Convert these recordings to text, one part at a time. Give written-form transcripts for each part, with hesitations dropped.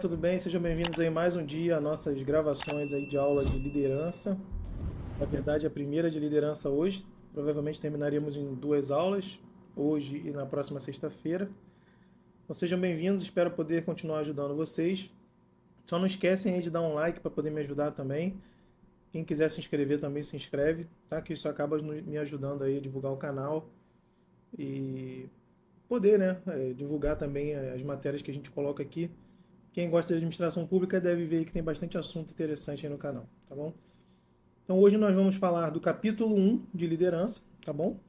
tudo bem? Sejam bem-vindos aí mais um dia às nossas gravações aí de aula de liderança. Na verdade, a primeira de liderança hoje. Provavelmente terminaremos em duas aulas, hoje e na próxima sexta-feira. Então sejam bem-vindos, espero poder continuar ajudando vocês. Só não esquecem aí de dar um like para poder me ajudar também. Quem quiser se inscrever também se inscreve, tá? Que isso acaba me ajudando aí a divulgar o canal e poder, né, divulgar também as matérias que a gente coloca aqui. Quem gosta de administração pública deve ver que tem bastante assunto interessante aí no canal, tá bom? Então hoje nós vamos falar do capítulo 1 de liderança, tá bom?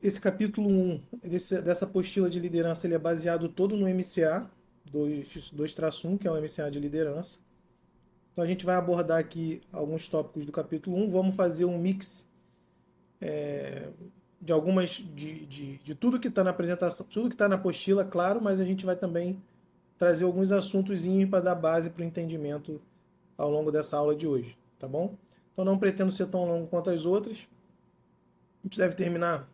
Esse capítulo 1 dessa apostila de liderança, ele é baseado todo no MCA 2-1, que é o MCA de liderança. Então a gente vai abordar aqui alguns tópicos do capítulo 1, vamos fazer um mix de algumas de tudo que está na apresentação, tudo que está na apostila, claro, mas a gente vai também trazer alguns assuntos para dar base para o entendimento ao longo dessa aula de hoje, tá bom? Então não pretendo ser tão longo quanto as outras. A gente deve terminar,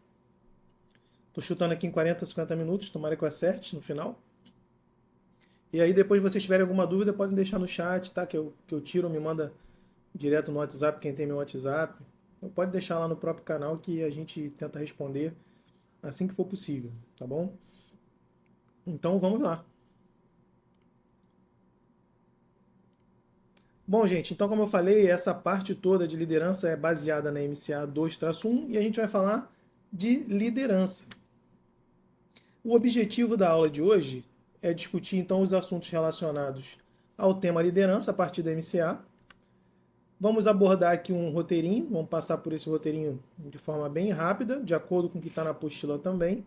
estou chutando aqui em 40, 50 minutos, tomara que eu acerte no final. E aí depois vocês tiverem alguma dúvida, podem deixar no chat, tá? Que eu tiro, me manda direto no WhatsApp, quem tem meu WhatsApp. Pode deixar lá no próprio canal que a gente tenta responder assim que for possível, tá bom? Então vamos lá. Bom, gente, então como eu falei, essa parte toda de liderança é baseada na MCA 2-1 e a gente vai falar de liderança. O objetivo da aula de hoje é discutir então os assuntos relacionados ao tema liderança a partir da MCA. Vamos abordar aqui um roteirinho, vamos passar por esse roteirinho de forma bem rápida, de acordo com o que está na apostila também.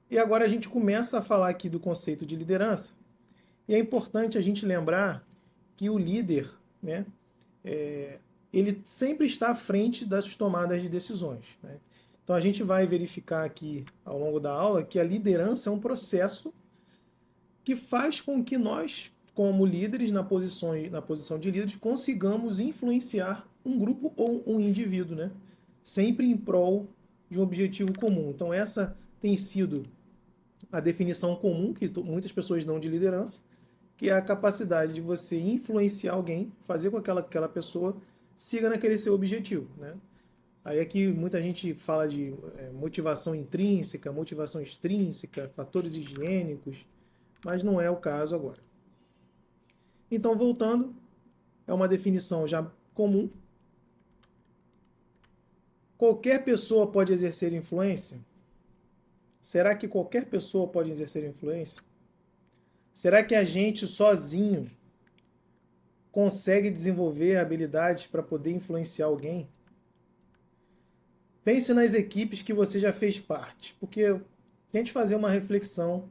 E agora a gente começa a falar aqui do conceito de liderança. E é importante a gente lembrar que o líder, né, ele sempre está à frente das tomadas de decisões, né? Então a gente vai verificar aqui ao longo da aula que a liderança é um processo que faz com que nós, como líderes na posição de líderes, consigamos influenciar um grupo ou um indivíduo, né? Sempre em prol de um objetivo comum. Então essa tem sido a definição comum que muitas pessoas dão de liderança, que é a capacidade de você influenciar alguém, fazer com que aquela pessoa siga naquele seu objetivo, né? Aí aqui muita gente fala de motivação intrínseca, motivação extrínseca, fatores higiênicos, mas não é o caso agora. Então, voltando, é uma definição já comum. Qualquer pessoa pode exercer influência? Será que qualquer pessoa pode exercer influência? Será que a gente sozinho consegue desenvolver habilidades para poder influenciar alguém? Pense nas equipes que você já fez parte, porque tente fazer uma reflexão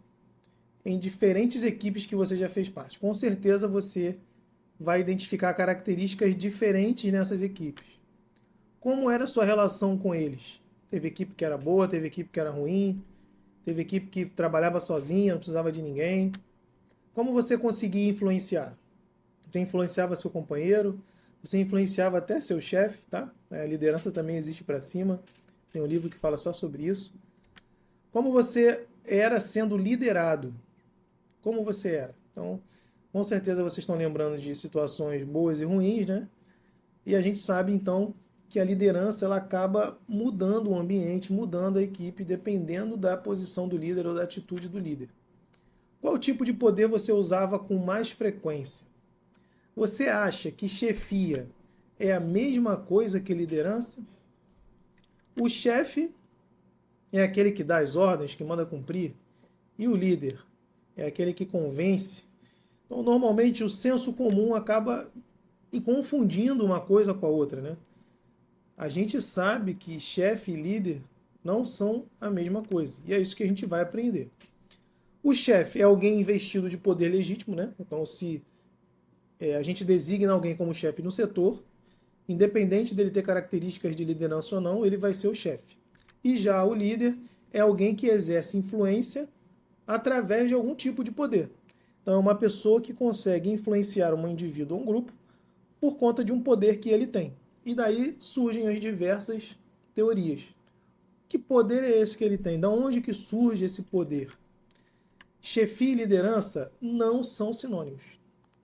em diferentes equipes que você já fez parte. Com certeza você vai identificar características diferentes nessas equipes. Como era a sua relação com eles? Teve equipe que era boa, teve equipe que era ruim, teve equipe que trabalhava sozinha, não precisava de ninguém. Como você conseguia influenciar? Você influenciava seu companheiro, você influenciava até seu chefe, tá? A liderança também existe para cima. Tem um livro que fala só sobre isso. Como você era sendo liderado? Como você era? Então, com certeza vocês estão lembrando de situações boas e ruins, né? E a gente sabe então que a liderança ela acaba mudando o ambiente, mudando a equipe, dependendo da posição do líder ou da atitude do líder. Qual tipo de poder você usava com mais frequência? Você acha que chefia é a mesma coisa que liderança? O chefe é aquele que dá as ordens, que manda cumprir, e o líder é aquele que convence. Então, normalmente, o senso comum acaba confundindo uma coisa com a outra, né? A gente sabe que chefe e líder não são a mesma coisa, e é isso que a gente vai aprender. O chefe é alguém investido de poder legítimo, né? Então, se a gente designa alguém como chefe no setor, independente dele ter características de liderança ou não, ele vai ser o chefe. E já o líder é alguém que exerce influência através de algum tipo de poder. Então é uma pessoa que consegue influenciar um indivíduo ou um grupo por conta de um poder que ele tem. E daí surgem as diversas teorias. Que poder é esse que ele tem? Da onde que surge esse poder? Chefia e liderança não são sinônimos.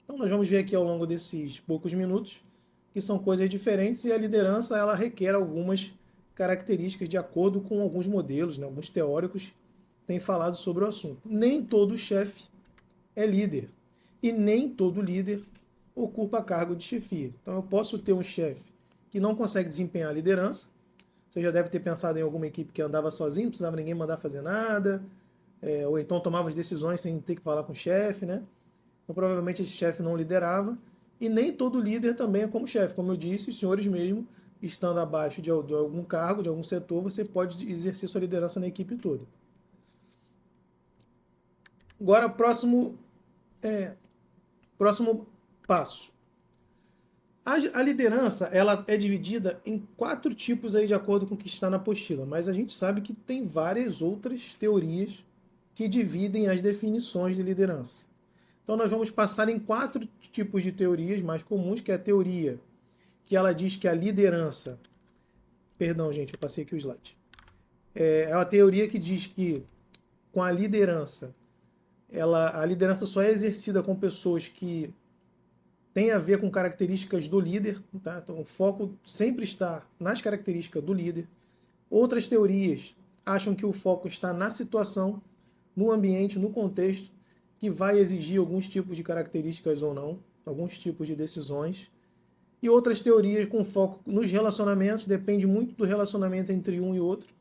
Então nós vamos ver aqui ao longo desses poucos minutos que são coisas diferentes e a liderança ela requer algumas características de acordo com alguns modelos, né? Alguns teóricos têm falado sobre o assunto. Nem todo chefe é líder e nem todo líder ocupa cargo de chefia. Então eu posso ter um chefe que não consegue desempenhar a liderança. Você já deve ter pensado em alguma equipe que andava sozinho, não precisava ninguém mandar fazer nada, ou então tomava as decisões sem ter que falar com o chefe, né? Então provavelmente esse chefe não liderava. E nem todo líder também é como chefe. Como eu disse, os senhores mesmo, estando abaixo de algum cargo, de algum setor, você pode exercer sua liderança na equipe toda. Agora, próximo passo. A liderança ela é dividida em 4 tipos aí de acordo com o que está na apostila, mas a gente sabe que tem várias outras teorias que dividem as definições de liderança. Então nós vamos passar em 4 tipos de teorias mais comuns, que é a teoria que ela diz que a liderança... Perdão, gente, eu passei aqui o slide. É uma teoria que diz que com a liderança, a liderança só é exercida com pessoas que têm a ver com características do líder, tá? Então o foco sempre está nas características do líder. Outras teorias acham que o foco está na situação, no ambiente, no contexto, que vai exigir alguns tipos de características ou não, alguns tipos de decisões. E outras teorias com foco nos relacionamentos, depende muito do relacionamento entre um e outro.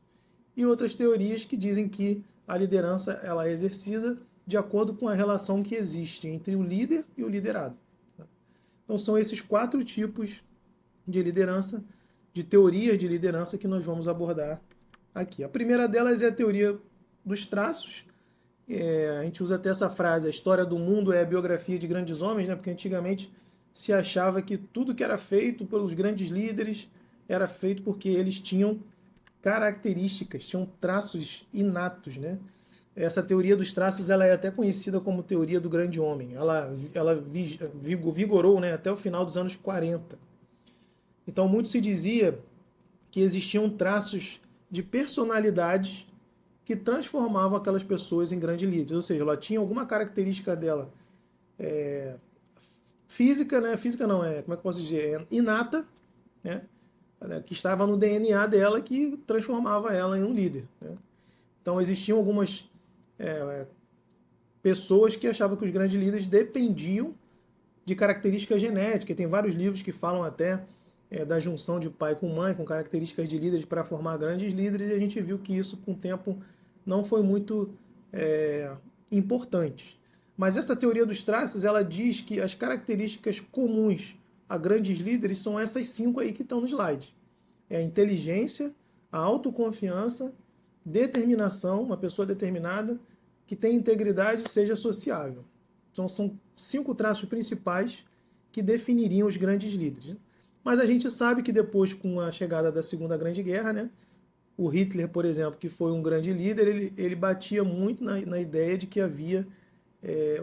E outras teorias que dizem que a liderança ela é exercida de acordo com a relação que existe entre o líder e o liderado. Então são esses 4 tipos de liderança, de teorias de liderança que nós vamos abordar aqui. A primeira delas é a teoria dos traços. A gente usa até essa frase, a história do mundo é a biografia de grandes homens, né? Porque antigamente se achava que tudo que era feito pelos grandes líderes era feito porque eles tinham características, tinham traços inatos, né? Essa teoria dos traços ela é até conhecida como teoria do grande homem. Ela vigorou, né, até o final dos anos 40. Então muito se dizia que existiam traços de personalidade que transformavam aquelas pessoas em grandes líderes. Ou seja, ela tinha alguma característica dela física, né? Física não, como é que eu posso dizer? Inata, né? Que estava no DNA dela que transformava ela em um líder, né? Então existiam algumas pessoas que achavam que os grandes líderes dependiam de características genéticas. Tem vários livros que falam até da junção de pai com mãe, com características de líderes para formar grandes líderes, e a gente viu que isso, com o tempo, não foi muito importante. Mas essa teoria dos traços, ela diz que as características comuns a grandes líderes são essas 5 aí que estão no slide. É a inteligência, a autoconfiança, determinação, uma pessoa determinada, que tem integridade e seja sociável. Então são 5 traços principais que definiriam os grandes líderes. Mas a gente sabe que depois, com a chegada da Segunda Grande Guerra, né, o Hitler, por exemplo, que foi um grande líder, ele batia muito na ideia de que havia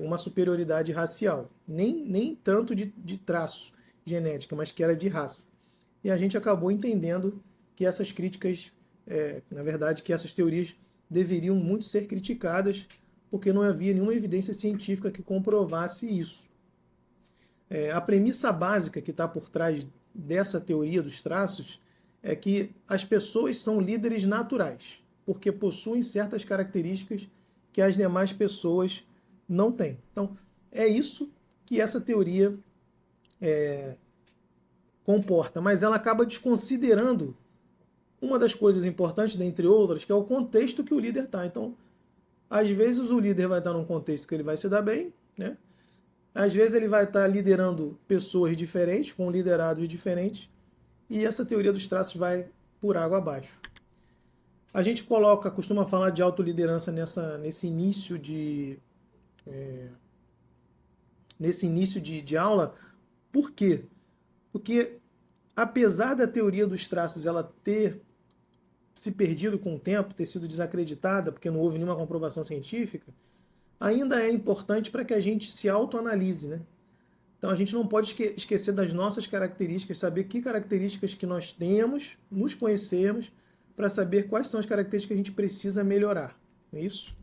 uma superioridade racial. Nem tanto de traço genética, mas que era de raça. E a gente acabou entendendo que essas críticas, na verdade, que essas teorias deveriam muito ser criticadas, porque não havia nenhuma evidência científica que comprovasse isso. A premissa básica que está por trás dessa teoria dos traços é que as pessoas são líderes naturais, porque possuem certas características que as demais pessoas não têm. Então, é isso que essa teoria comporta, mas ela acaba desconsiderando uma das coisas importantes, dentre outras, que é o contexto que o líder está. Então, às vezes o líder vai estar num contexto que ele vai se dar bem, né? Às vezes ele vai estar liderando pessoas diferentes, com liderados diferentes, e essa teoria dos traços vai por água abaixo. A gente costuma falar de autoliderança nesse início de aula. Por quê? Porque apesar da teoria dos traços ela ter se perdido com o tempo, ter sido desacreditada, porque não houve nenhuma comprovação científica, ainda é importante para que a gente se autoanalise, né? Então a gente não pode esquecer das nossas características, saber que características que nós temos, nos conhecermos, para saber quais são as características que a gente precisa melhorar. Não é isso?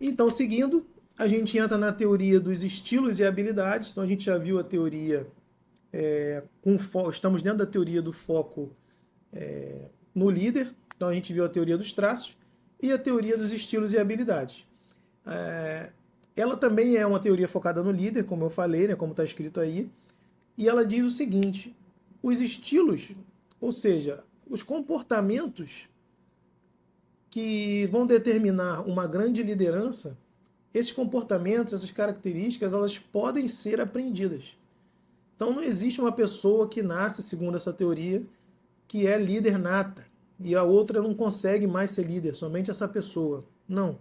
Então, seguindo, a gente entra na teoria dos estilos e habilidades. Então, a gente já viu a teoria estamos dentro da teoria do foco no líder. Então, a gente viu a teoria dos traços e a teoria dos estilos e habilidades. Ela também é uma teoria focada no líder, como eu falei, né, como está escrito aí, e ela diz o seguinte: os estilos, ou seja, os comportamentos que vão determinar uma grande liderança, esses comportamentos, essas características, elas podem ser aprendidas. Então não existe uma pessoa que nasce, segundo essa teoria, que é líder nata, e a outra não consegue mais ser líder, somente essa pessoa. Não.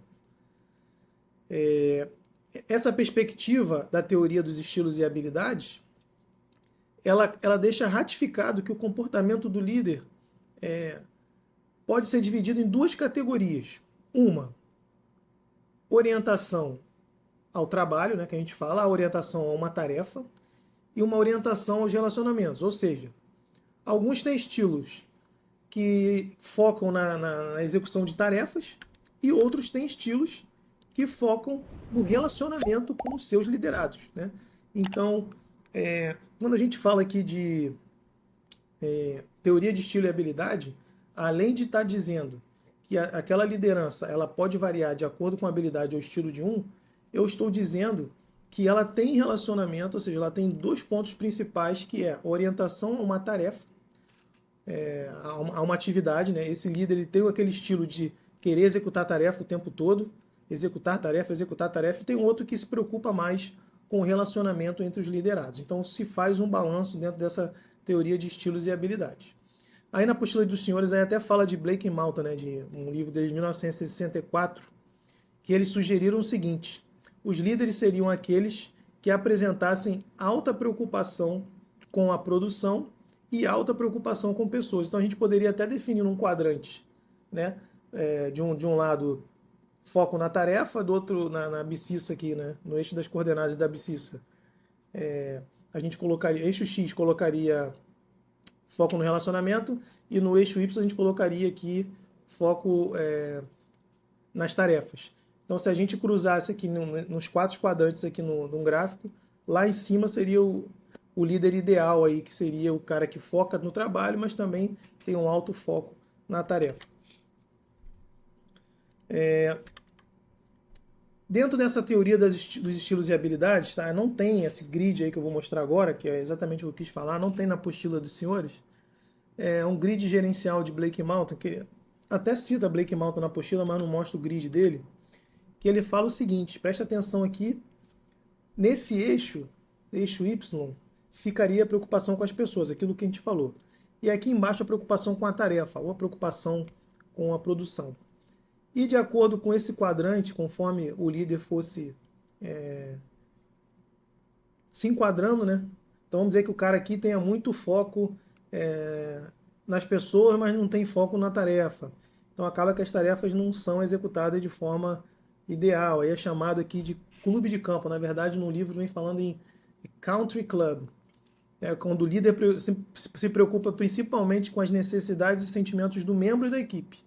Essa perspectiva da teoria dos estilos e habilidades, ela deixa ratificado que o comportamento do líder pode ser dividido em duas categorias. Uma, orientação ao trabalho, né, que a gente fala, a orientação a uma tarefa, e uma orientação aos relacionamentos. Ou seja, alguns têm estilos que focam na execução de tarefas e outros têm estilos que focam no relacionamento com os seus liderados, né? Então, quando a gente fala aqui de teoria de estilo e habilidade, além de estar dizendo que aquela liderança ela pode variar de acordo com a habilidade ou estilo de um, eu estou dizendo que ela tem relacionamento, ou seja, ela tem dois pontos principais, que é a orientação a uma tarefa, a uma atividade, né? Esse líder ele tem aquele estilo de querer executar a tarefa o tempo todo, executar tarefa, e tem outro que se preocupa mais com o relacionamento entre os liderados. Então se faz um balanço dentro dessa teoria de estilos e habilidades. Aí na apostila dos senhores aí até fala de Blake e Malta, né, de um livro de 1964, que eles sugeriram o seguinte: os líderes seriam aqueles que apresentassem alta preocupação com a produção e alta preocupação com pessoas. Então a gente poderia até definir um quadrante, né? De um lado, foco na tarefa, do outro na abscissa aqui, né? No eixo das coordenadas da abscissa. A gente colocaria, eixo X colocaria foco no relacionamento, e no eixo Y a gente colocaria aqui foco nas tarefas. Então, se a gente cruzasse aqui nos quatro quadrantes aqui num gráfico, lá em cima seria o líder ideal aí, que seria o cara que foca no trabalho, mas também tem um alto foco na tarefa. Dentro dessa teoria dos estilos e habilidades, tá? Não tem esse grid aí que eu vou mostrar agora, que é exatamente o que eu quis falar, não tem na apostila dos senhores. É um grid gerencial de Blake Malta, que até cita Blake Malta na apostila, mas não mostra o grid dele, que ele fala o seguinte: presta atenção aqui, nesse eixo Y, ficaria a preocupação com as pessoas, aquilo que a gente falou. E aqui embaixo a preocupação com a tarefa, ou a preocupação com a produção. E de acordo com esse quadrante, conforme o líder fosse se enquadrando, né? Então vamos dizer que o cara aqui tenha muito foco nas pessoas, mas não tem foco na tarefa. Então acaba que as tarefas não são executadas de forma ideal. Aí é chamado aqui de clube de campo. Na verdade, no livro vem falando em country club. É quando o líder se preocupa principalmente com as necessidades e sentimentos do membro e da equipe.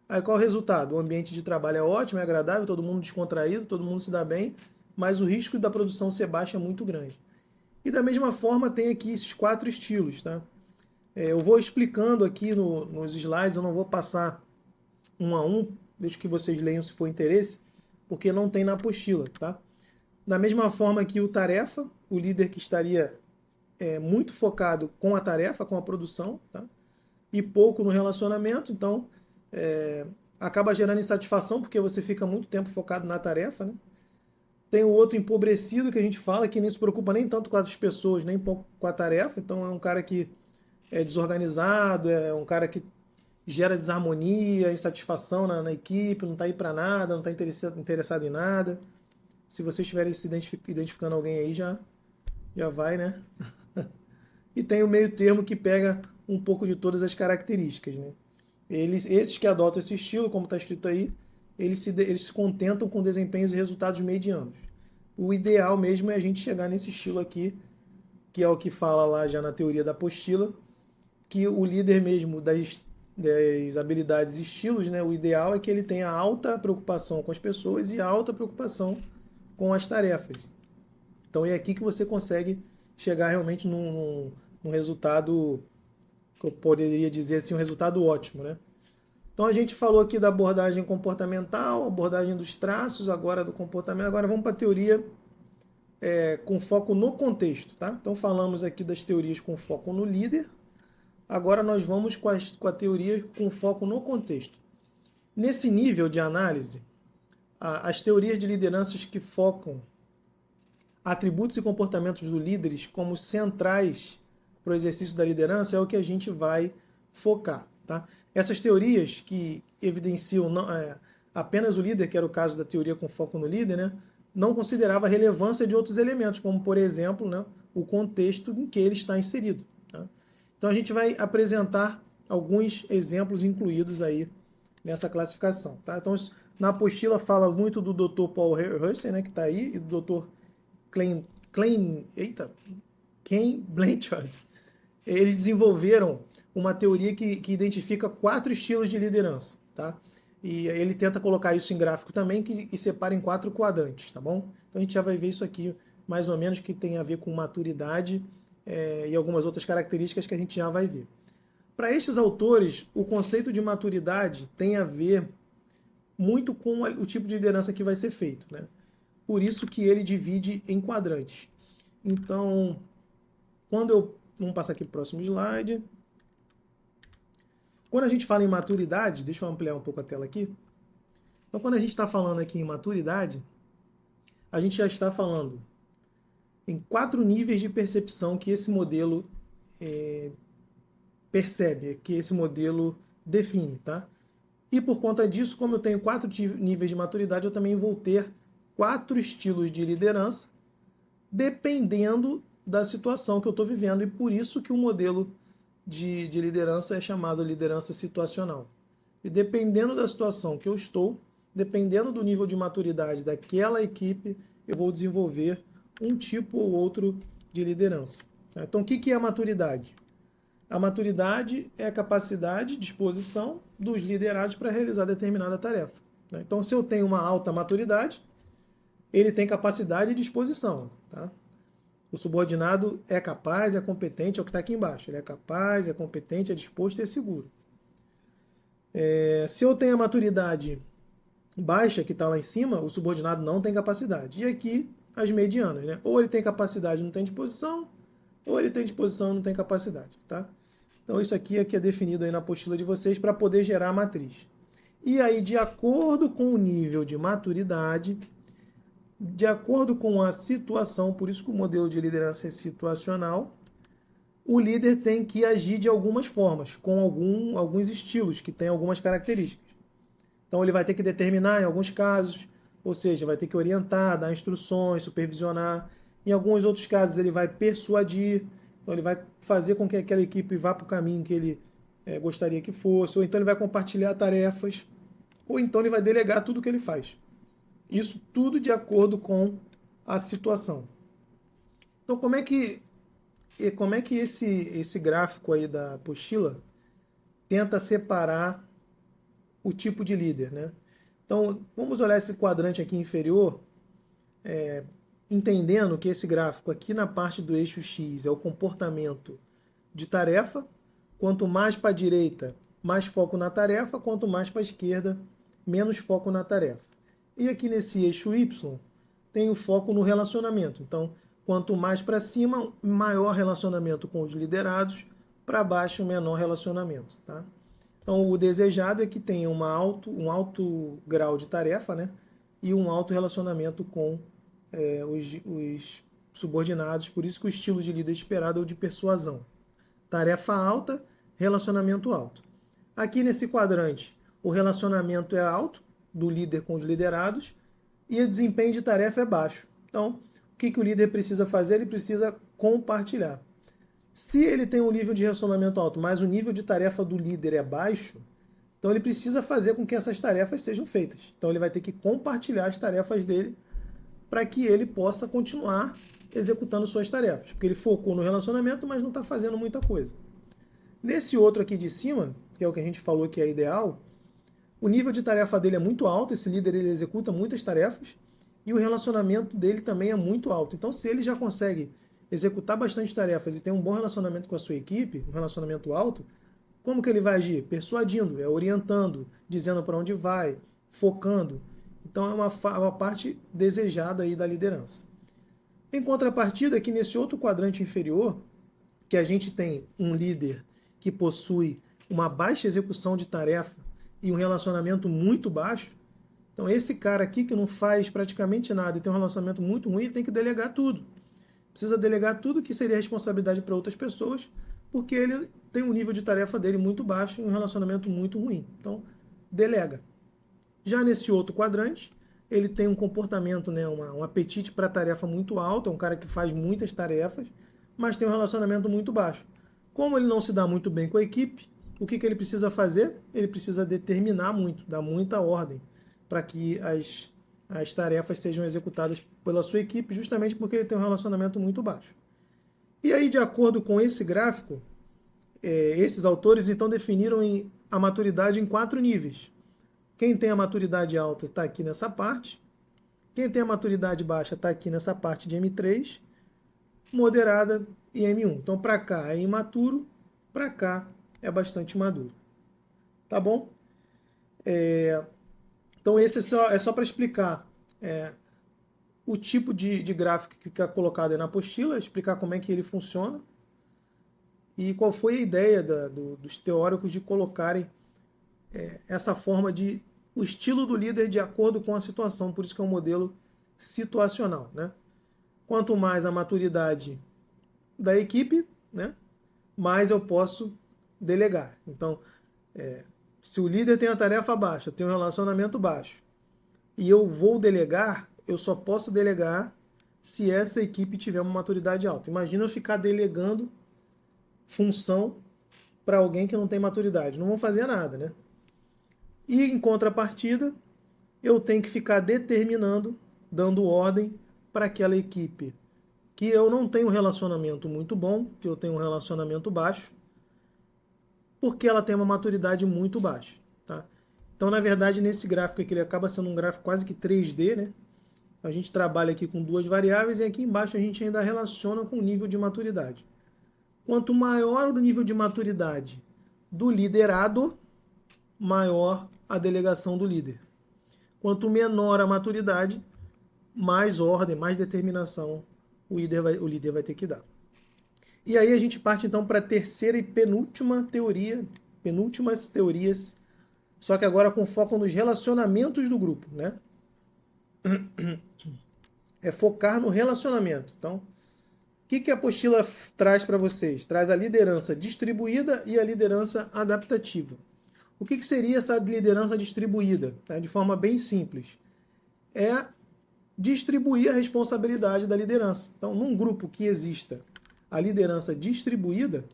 Aí qual é o resultado? O ambiente de trabalho é ótimo, é agradável, todo mundo descontraído, todo mundo se dá bem, mas o risco da produção ser baixa é muito grande. E da mesma forma tem aqui esses quatro estilos, tá? Eu vou explicando aqui nos slides, eu não vou passar um a um, deixo que vocês leiam se for interesse, porque não tem na apostila, tá? Da mesma forma que o tarefa, o líder que estaria muito focado com a tarefa, com a produção, tá? E pouco no relacionamento, então acaba gerando insatisfação, porque você fica muito tempo focado na tarefa, né? Tem o outro empobrecido que a gente fala, que nem se preocupa nem tanto com as pessoas, nem pouco com a tarefa, então é um cara que é desorganizado, é um cara que gera desarmonia, insatisfação na equipe, não está aí para nada, não está interessado em nada. Se vocês estiverem se identificando alguém aí, já vai, né? E tem o meio termo que pega um pouco de todas as características, né? Esses que adotam esse estilo, como está escrito aí, eles se contentam com desempenhos e resultados medianos. O ideal mesmo é a gente chegar nesse estilo aqui, que é o que fala lá já na teoria da apostila, que o líder mesmo das habilidades e estilos, né, o ideal é que ele tenha alta preocupação com as pessoas e alta preocupação com as tarefas. Então é aqui que você consegue chegar realmente num resultado, que eu poderia dizer assim, um resultado ótimo, né? Então a gente falou aqui da abordagem comportamental, abordagem dos traços, agora do comportamento. Agora vamos para a teoria com foco no contexto, tá? Então falamos aqui das teorias com foco no líder. Agora nós vamos com a teoria com foco no contexto. Nesse nível de análise, as teorias de lideranças que focam atributos e comportamentos dos líderes como centrais para o exercício da liderança é o que a gente vai focar, tá? Essas teorias que evidenciam apenas o líder, que era o caso da teoria com foco no líder, né, não considerava a relevância de outros elementos, como, por exemplo, né, o contexto em que ele está inserido. Tá? Então a gente vai apresentar alguns exemplos incluídos aí nessa classificação. Tá? Então, na apostila fala muito do Dr. Paul Hurst, né, que está aí, e do Dr. Ken Blanchard. Eles desenvolveram uma teoria que identifica 4 estilos de liderança, tá? E ele tenta colocar isso em gráfico também e separa em 4 quadrantes, tá bom? Então a gente já vai ver isso aqui, mais ou menos, que tem a ver com maturidade e algumas outras características que a gente já vai ver. Para estes autores, o conceito de maturidade tem a ver muito com o tipo de liderança que vai ser feito, né? Por isso que ele divide em quadrantes. Então, vamos passar aqui para o próximo slide. Quando a gente fala em maturidade, deixa eu ampliar um pouco a tela aqui. Então, quando a gente está falando aqui em maturidade, a gente já está falando em 4 níveis de percepção que esse modelo percebe, que esse modelo define, tá? E por conta disso, como eu tenho 4 níveis de maturidade, eu também vou ter 4 estilos de liderança, dependendo da situação que eu estou vivendo, e por isso que o modelo de liderança é chamado liderança situacional. E dependendo da situação que eu estou, dependendo do nível de maturidade daquela equipe, eu vou desenvolver um tipo ou outro de liderança. Então, o que é a maturidade? A maturidade é a capacidade, disposição dos liderados para realizar determinada tarefa. Então, se eu tenho uma alta maturidade, ele tem capacidade e disposição. Tá? O subordinado é capaz, é competente, é o que está aqui embaixo. Ele é capaz, é competente, é disposto e é seguro. Se eu tenho a maturidade baixa, que está lá em cima, o subordinado não tem capacidade. E aqui, as medianas. Né? Ou ele tem capacidade e não tem disposição, ou ele tem disposição e não tem capacidade. Tá? Então, isso aqui é que é definido aí na apostila de vocês para poder gerar a matriz. E aí, de acordo com o nível de maturidade, de acordo com a situação, por isso que o modelo de liderança é situacional, o líder tem que agir de algumas formas, com alguns estilos, que têm algumas características. Então ele vai ter que determinar em alguns casos, ou seja, vai ter que orientar, dar instruções, supervisionar. Em alguns outros casos ele vai persuadir, então ele vai fazer com que aquela equipe vá para o caminho que ele gostaria que fosse, ou então ele vai compartilhar tarefas, ou então ele vai delegar tudo o que ele faz. Isso tudo de acordo com a situação. Então, como é que esse gráfico aí da apostila tenta separar o tipo de líder, né? Então, vamos olhar esse quadrante aqui inferior, entendendo que esse gráfico aqui na parte do eixo X é o comportamento de tarefa. Quanto mais para a direita, mais foco na tarefa. Quanto mais para a esquerda, menos foco na tarefa. E aqui nesse eixo Y, tem o foco no relacionamento. Então, quanto mais para cima, maior relacionamento com os liderados, para baixo, menor relacionamento. Tá? Então, o desejado é que tenha um alto grau de tarefa, né? E um alto relacionamento com os subordinados. Por isso que o estilo de líder esperado é o de persuasão. Tarefa alta, relacionamento alto. Aqui nesse quadrante, o relacionamento é alto, do líder com os liderados, e o desempenho de tarefa é baixo. Então, o que o líder precisa fazer? Ele precisa compartilhar. Se ele tem um nível de relacionamento alto, mas o nível de tarefa do líder é baixo, então ele precisa fazer com que essas tarefas sejam feitas. Então ele vai ter que compartilhar as tarefas dele para que ele possa continuar executando suas tarefas. Porque ele focou no relacionamento, mas não está fazendo muita coisa. Nesse outro aqui de cima, que é o que a gente falou que é ideal, o nível de tarefa dele é muito alto, esse líder ele executa muitas tarefas, e o relacionamento dele também é muito alto. Então, se ele já consegue executar bastante tarefas e tem um bom relacionamento com a sua equipe, um relacionamento alto, como que ele vai agir? Persuadindo, orientando, dizendo para onde vai, focando. Então é uma parte desejada aí da liderança. Em contrapartida, aqui nesse outro quadrante inferior, que a gente tem um líder que possui uma baixa execução de tarefa e um relacionamento muito baixo, então esse cara aqui que não faz praticamente nada e tem um relacionamento muito ruim, tem que delegar tudo. Precisa delegar tudo que seria responsabilidade para outras pessoas, porque ele tem um nível de tarefa dele muito baixo e um relacionamento muito ruim. Então, delega. Já nesse outro quadrante, ele tem um comportamento, né, um apetite para tarefa muito alto, é um cara que faz muitas tarefas, mas tem um relacionamento muito baixo. Como ele não se dá muito bem com a equipe, o que ele precisa fazer? Ele precisa determinar muito, dar muita ordem para que as tarefas sejam executadas pela sua equipe, justamente porque ele tem um relacionamento muito baixo. E aí, de acordo com esse gráfico, esses autores então definiram a maturidade em 4 níveis. Quem tem a maturidade alta está aqui nessa parte. Quem tem a maturidade baixa está aqui nessa parte de M3, moderada e M1. Então, para cá é imaturo, para cá é bastante maduro. Tá bom? Então, esse é só para explicar o tipo de gráfico que fica colocado aí na apostila, explicar como é que ele funciona e qual foi a ideia dos teóricos de colocarem essa forma de o estilo do líder de acordo com a situação, por isso que é um modelo situacional, né? Quanto mais a maturidade da equipe, né, mais eu posso delegar. Então, se o líder tem a tarefa baixa, tem um relacionamento baixo, e eu vou delegar, eu só posso delegar se essa equipe tiver uma maturidade alta. Imagina eu ficar delegando função para alguém que não tem maturidade. Não vão fazer nada, né? E em contrapartida, eu tenho que ficar determinando, dando ordem para aquela equipe que eu não tenho um relacionamento muito bom, que eu tenho um relacionamento baixo, porque ela tem uma maturidade muito baixa, tá? Então, na verdade, nesse gráfico aqui, ele acaba sendo um gráfico quase que 3D, né? A gente trabalha aqui com 2 variáveis e aqui embaixo a gente ainda relaciona com o nível de maturidade. Quanto maior o nível de maturidade do liderado, maior a delegação do líder. Quanto menor a maturidade, mais ordem, mais determinação o líder vai ter que dar. E aí a gente parte então para a terceira e penúltima teoria, penúltimas teorias, só que agora com foco nos relacionamentos do grupo, né? É focar no relacionamento. Então, o que a apostila traz para vocês? Traz a liderança distribuída e a liderança adaptativa. O que seria essa liderança distribuída? De forma bem simples. É distribuir a responsabilidade da liderança. Então, num grupo que exista a liderança distribuída,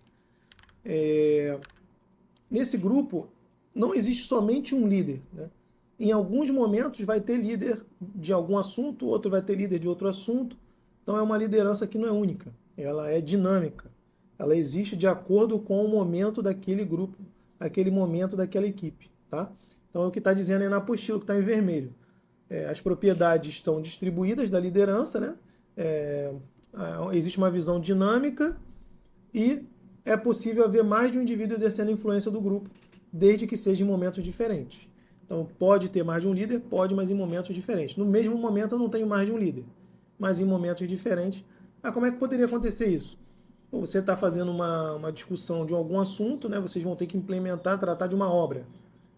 nesse grupo não existe somente um líder, né? Em alguns momentos vai ter líder de algum assunto, outro vai ter líder de outro assunto. Então é uma liderança que não é única, ela é dinâmica. Ela existe de acordo com o momento daquele grupo, aquele momento daquela equipe, tá? Então é o que está dizendo aí na apostila, que está em vermelho. As propriedades estão distribuídas da liderança, né? Existe uma visão dinâmica e é possível haver mais de um indivíduo exercendo a influência do grupo, desde que seja em momentos diferentes. Então, pode ter mais de um líder? Pode, mas em momentos diferentes. No mesmo momento, eu não tenho mais de um líder, mas em momentos diferentes. Como é que poderia acontecer isso? Você está fazendo uma discussão de algum assunto, né? Vocês vão ter que implementar, tratar de uma obra.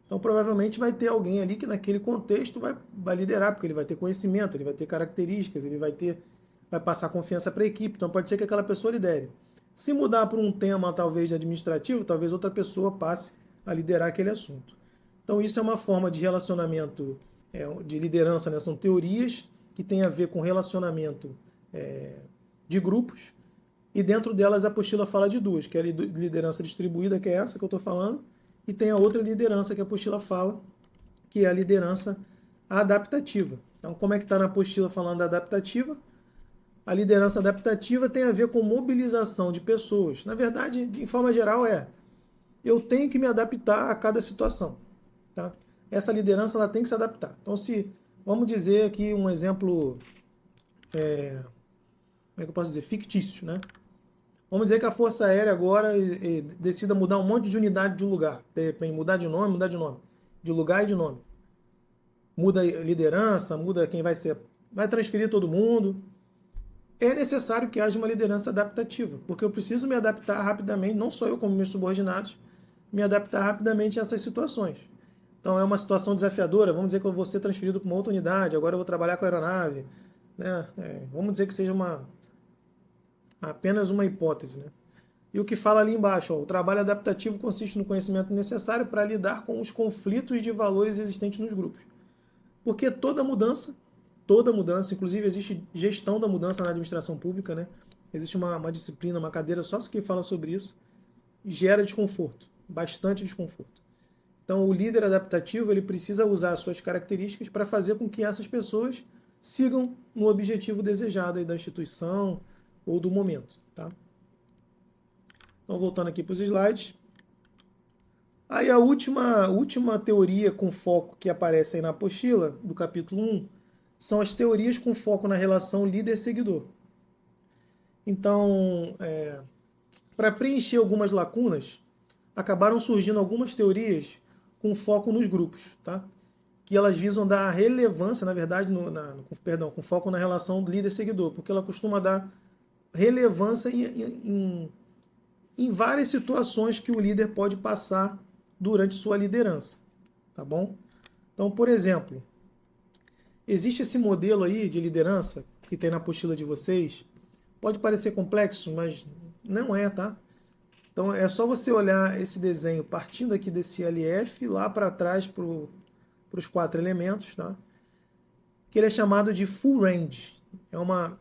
Então, provavelmente vai ter alguém ali que naquele contexto vai liderar, porque ele vai ter conhecimento, ele vai ter características, ele vai passar confiança para a equipe. Então, pode ser que aquela pessoa lidere. Se mudar para um tema, talvez, administrativo, talvez outra pessoa passe a liderar aquele assunto. Então, isso é uma forma de relacionamento, de liderança, né? São teorias que têm a ver com relacionamento de grupos. E dentro delas, a apostila fala de 2, que é a liderança distribuída, que é essa que eu estou falando, e tem a outra liderança que a apostila fala, que é a liderança adaptativa. Então, como é que está na apostila falando da adaptativa? A liderança adaptativa tem a ver com mobilização de pessoas. Na verdade, de forma geral, eu tenho que me adaptar a cada situação. Tá? Essa liderança ela tem que se adaptar. Então, se vamos dizer aqui um exemplo, como é que eu posso dizer? Fictício, né? Vamos dizer que a Força Aérea agora decida mudar um monte de unidade de lugar. De repente, mudar de nome, de lugar e de nome. Muda a liderança, muda quem vai ser, vai transferir todo mundo. É necessário que haja uma liderança adaptativa, porque eu preciso me adaptar rapidamente, não só eu como meus subordinados, me adaptar rapidamente a essas situações. Então é uma situação desafiadora, vamos dizer que eu vou ser transferido para uma outra unidade, agora eu vou trabalhar com a aeronave, né? Vamos dizer que seja apenas uma hipótese, né? E o que fala ali embaixo, ó, o trabalho adaptativo consiste no conhecimento necessário para lidar com os conflitos de valores existentes nos grupos. Porque toda mudança, inclusive existe gestão da mudança na administração pública, né? Existe uma disciplina, uma cadeira só que fala sobre isso, gera desconforto, bastante desconforto. Então, o líder adaptativo ele precisa usar as suas características para fazer com que essas pessoas sigam no objetivo desejado aí da instituição ou do momento. Tá? Então, voltando aqui para os slides. Aí a última teoria com foco que aparece aí na apostila, do capítulo 1, são as teorias com foco na relação líder-seguidor. Então, para preencher algumas lacunas, acabaram surgindo algumas teorias com foco nos grupos, tá? Que elas visam dar relevância, na verdade, com foco na relação líder-seguidor, porque ela costuma dar relevância em várias situações que o líder pode passar durante sua liderança, tá bom? Então, por exemplo, existe esse modelo aí de liderança que tem na apostila de vocês, pode parecer complexo, mas não é, tá? Então é só você olhar esse desenho partindo aqui desse LF lá para trás para os 4 elementos, tá? Que ele é chamado de full range.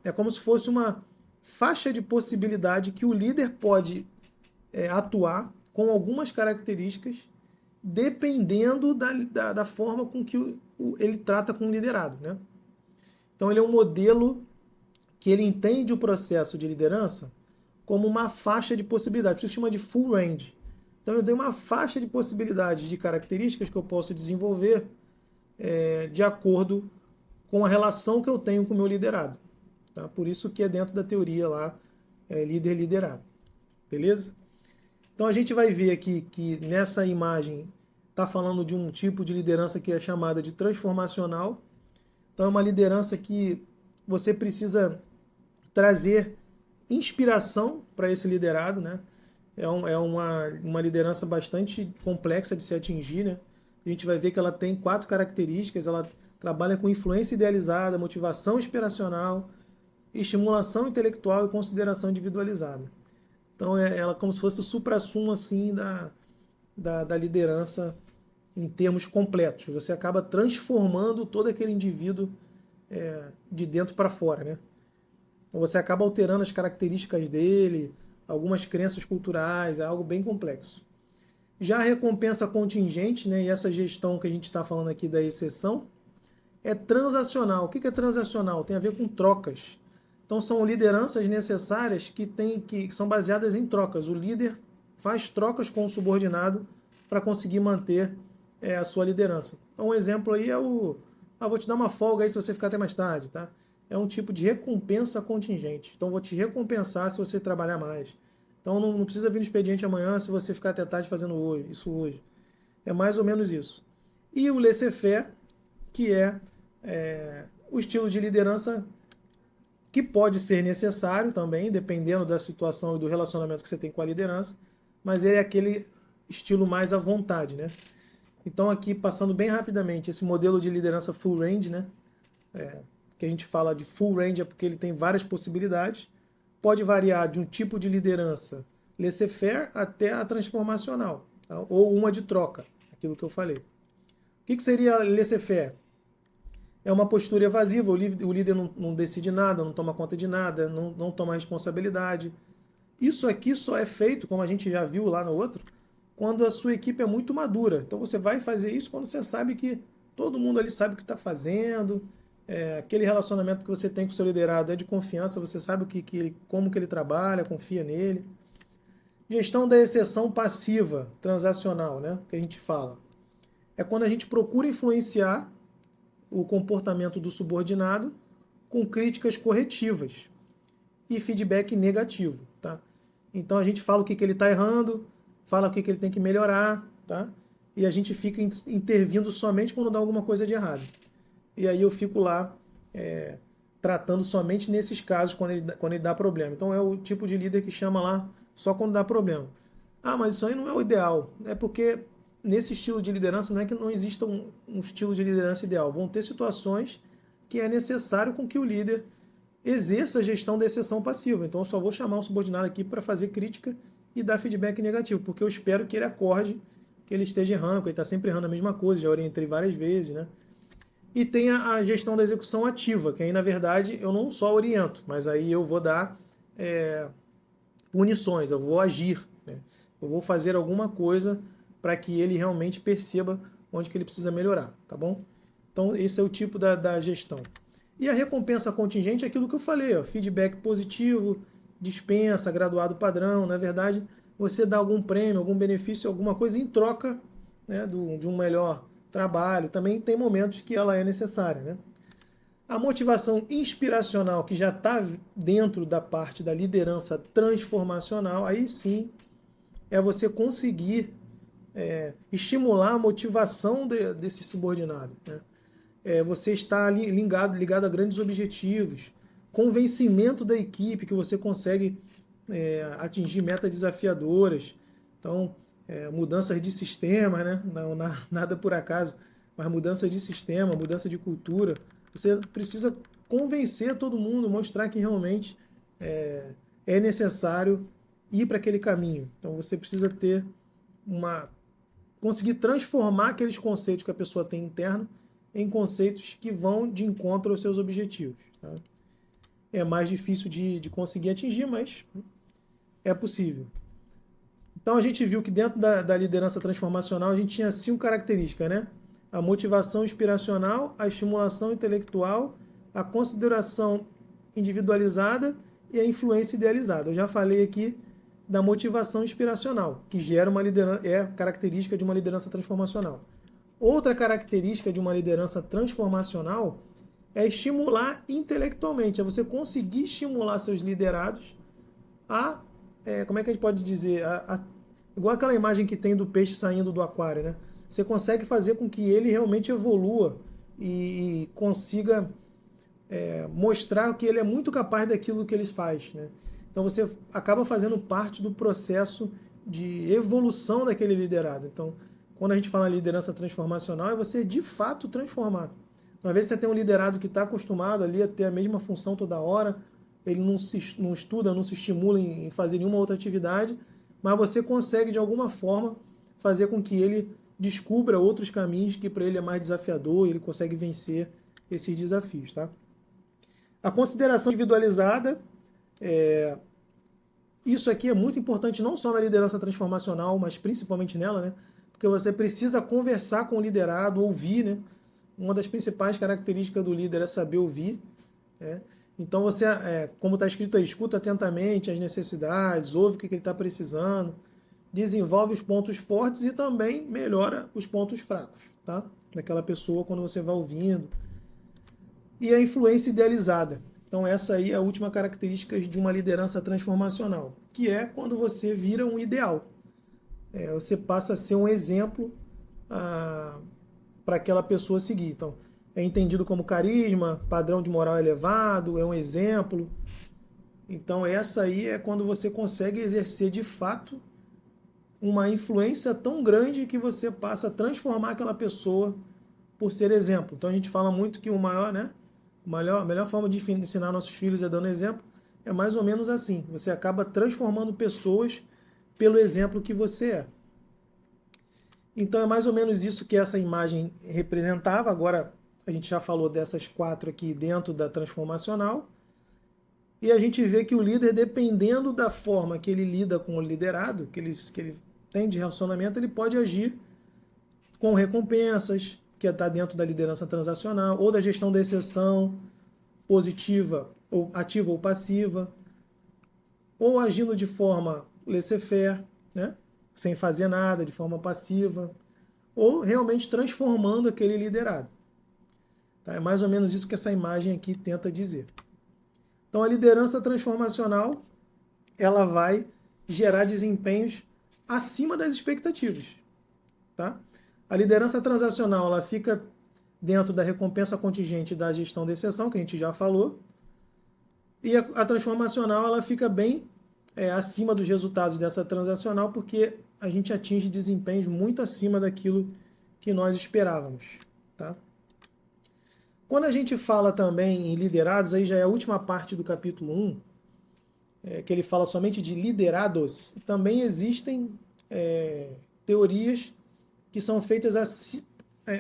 É como se fosse uma faixa de possibilidade que o líder pode atuar com algumas características dependendo da forma com que ele trata com o liderado, né? Então ele é um modelo que ele entende o processo de liderança como uma faixa de possibilidades. Isso se chama de full range. Então eu tenho uma faixa de possibilidades de características que eu posso desenvolver de acordo com a relação que eu tenho com o meu liderado. Tá? Por isso que é dentro da teoria lá, líder-liderado. Beleza? Então a gente vai ver aqui que nessa imagem está falando de um tipo de liderança que é chamada de transformacional. Então é uma liderança que você precisa trazer inspiração para esse liderado, né? É uma liderança bastante complexa de se atingir, né? A gente vai ver que ela tem 4 características, ela trabalha com influência idealizada, motivação inspiracional, estimulação intelectual e consideração individualizada. Então ela é como se fosse o suprassumo assim da liderança em termos completos. Você acaba transformando todo aquele indivíduo de dentro para fora, né? Então você acaba alterando as características dele, algumas crenças culturais, é algo bem complexo. Já a recompensa contingente, né, e essa gestão que a gente está falando aqui da exceção, é transacional. O que é transacional? Tem a ver com trocas. Então são lideranças necessárias que são baseadas em trocas. O líder faz trocas com o subordinado para conseguir manter a sua liderança. Então um exemplo aí é vou te dar uma folga aí se você ficar até mais tarde, tá? É um tipo de recompensa contingente. Então vou te recompensar se você trabalhar mais. Então não precisa vir no expediente amanhã se você ficar até tarde fazendo isso hoje. É mais ou menos isso. E o laissez-faire, que é o estilo de liderança que pode ser necessário também, dependendo da situação e do relacionamento que você tem com a liderança, mas ele é aquele estilo mais à vontade, né? Então aqui, passando bem rapidamente, esse modelo de liderança full range, né? Que a gente fala de full range é porque ele tem várias possibilidades, pode variar de um tipo de liderança laissez-faire até a transformacional, tá? Ou uma de troca, aquilo que eu falei. O que seria laissez-faire? É uma postura evasiva, o líder não decide nada, não toma conta de nada, não toma responsabilidade. Isso aqui só é feito, como a gente já viu lá no outro, quando a sua equipe é muito madura. Então você vai fazer isso quando você sabe que todo mundo ali sabe o que está fazendo, aquele relacionamento que você tem com o seu liderado é de confiança, você sabe como que ele trabalha, confia nele. Gestão da exceção passiva transacional, né? Que a gente fala. É quando a gente procura influenciar o comportamento do subordinado com críticas corretivas e feedback negativo, tá? Então a gente fala o que ele está errando, fala o que ele tem que melhorar, tá? E a gente fica intervindo somente quando dá alguma coisa de errado. E aí eu fico lá tratando somente nesses casos quando ele dá problema. Então é o tipo de líder que chama lá só quando dá problema. Ah, mas isso aí não é o ideal. É porque nesse estilo de liderança não é que não exista um estilo de liderança ideal. Vão ter situações que é necessário com que o líder exerça a gestão da exceção passiva. Então eu só vou chamar um subordinado aqui para fazer crítica e dar feedback negativo, porque eu espero que ele acorde que ele esteja errando, que ele está sempre errando a mesma coisa, já orientei várias vezes, né? E tem a gestão da execução ativa, que aí, na verdade, eu não só oriento, mas aí eu vou dar punições, eu vou agir, né? Eu vou fazer alguma coisa para que ele realmente perceba onde que ele precisa melhorar, tá bom? Então, esse é o tipo da gestão. E a recompensa contingente é aquilo que eu falei, ó, feedback positivo, dispensa, graduado padrão. Na verdade, você dá algum prêmio, algum benefício, alguma coisa em troca, né, de um melhor trabalho. Também tem momentos que ela é necessária, né? A motivação inspiracional, que já está dentro da parte da liderança transformacional, aí sim é você conseguir estimular a motivação desse subordinado, né? Você está ligado a grandes objetivos, convencimento da equipe que você consegue atingir metas desafiadoras. Então, mudanças de sistema, né? Não, nada por acaso, mas mudança de sistema, mudança de cultura. Você precisa convencer todo mundo, mostrar que realmente é necessário ir para aquele caminho. Então, você precisa ter conseguir transformar aqueles conceitos que a pessoa tem interno em conceitos que vão de encontro aos seus objetivos. Tá? É mais difícil de conseguir atingir, mas é possível. Então a gente viu que dentro da liderança transformacional a gente tinha 5 características, né? A motivação inspiracional, a estimulação intelectual, a consideração individualizada e a influência idealizada. Eu já falei aqui da motivação inspiracional, que gera uma liderança, é característica de uma liderança transformacional. Outra característica de uma liderança transformacional é estimular intelectualmente, é você conseguir estimular seus liderados a, como é que a gente pode dizer, igual aquela imagem que tem do peixe saindo do aquário, né? Você consegue fazer com que ele realmente evolua e consiga mostrar que ele é muito capaz daquilo que ele faz, né? Então você acaba fazendo parte do processo de evolução daquele liderado. Então, quando a gente fala liderança transformacional, é você de fato transformar. Uma vez você tem um liderado que está acostumado ali a ter a mesma função toda hora, ele não estuda, não se estimula em fazer nenhuma outra atividade, mas você consegue de alguma forma fazer com que ele descubra outros caminhos que para ele é mais desafiador e ele consegue vencer esses desafios, tá? A consideração individualizada, isso aqui é muito importante não só na liderança transformacional, mas principalmente nela, né? Porque você precisa conversar com o liderado, ouvir, né? Uma das principais características do líder é saber ouvir, né? Então você, como está escrito aí, escuta atentamente as necessidades, ouve o que ele está precisando, desenvolve os pontos fortes e também melhora os pontos fracos, tá? Daquela pessoa quando você vai ouvindo. E a influência idealizada. Então essa aí é a última característica de uma liderança transformacional, que é quando você vira um ideal. Você passa a ser um exemplo para aquela pessoa seguir. Então, é entendido como carisma, padrão de moral elevado, é um exemplo. Então, essa aí é quando você consegue exercer de fato uma influência tão grande que você passa a transformar aquela pessoa por ser exemplo. Então, a gente fala muito que a melhor forma de ensinar nossos filhos é dando exemplo. É mais ou menos assim. Você acaba transformando pessoas pelo exemplo que você é. Então é mais ou menos isso que essa imagem representava. Agora a gente já falou dessas 4 aqui dentro da transformacional. E a gente vê que o líder, dependendo da forma que ele lida com o liderado, que ele tem de relacionamento, ele pode agir com recompensas, que está dentro da liderança transacional, ou da gestão da exceção, positiva, ou ativa ou passiva, ou agindo de forma laissez-faire, né? Sem fazer nada, de forma passiva, ou realmente transformando aquele liderado. Tá? É mais ou menos isso que essa imagem aqui tenta dizer. Então, a liderança transformacional, ela vai gerar desempenhos acima das expectativas. Tá? A liderança transacional, ela fica dentro da recompensa contingente da gestão de exceção, que a gente já falou, e a transformacional, ela fica bem acima dos resultados dessa transacional, porque a gente atinge desempenhos muito acima daquilo que nós esperávamos. Tá? Quando a gente fala também em liderados, aí já é a última parte do capítulo 1, que ele fala somente de liderados, também existem teorias que são feitas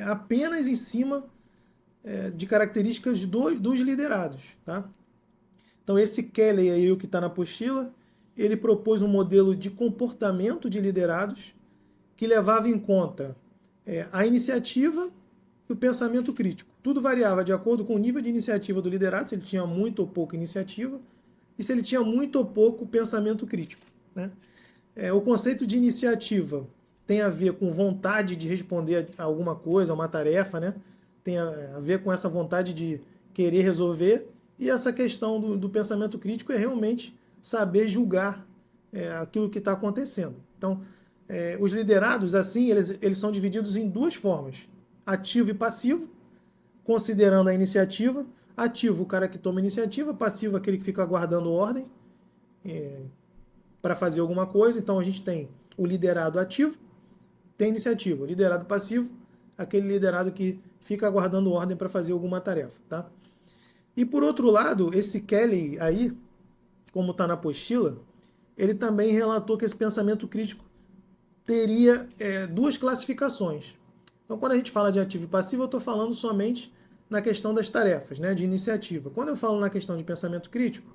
apenas em cima de características dos liderados. Tá? Então esse Kelly aí, o que está na apostila, ele propôs um modelo de comportamento de liderados que levava em conta a iniciativa e o pensamento crítico. Tudo variava de acordo com o nível de iniciativa do liderado, se ele tinha muito ou pouca iniciativa, e se ele tinha muito ou pouco pensamento crítico. Né? O conceito de iniciativa tem a ver com vontade de responder a alguma coisa, a uma tarefa, né? Tem a ver com essa vontade de querer resolver, e essa questão do pensamento crítico é realmente saber julgar aquilo que está acontecendo. Então, os liderados, assim, eles são divididos em duas formas, ativo e passivo, considerando a iniciativa. Ativo, o cara que toma iniciativa, passivo, aquele que fica aguardando ordem para fazer alguma coisa. Então, a gente tem o liderado ativo, tem iniciativa. O liderado passivo, aquele liderado que fica aguardando ordem para fazer alguma tarefa. Tá? E por outro lado, esse Kelly aí, como está na apostila, ele também relatou que esse pensamento crítico teria duas classificações. Então, quando a gente fala de ativo e passivo, eu estou falando somente na questão das tarefas, né, de iniciativa. Quando eu falo na questão de pensamento crítico,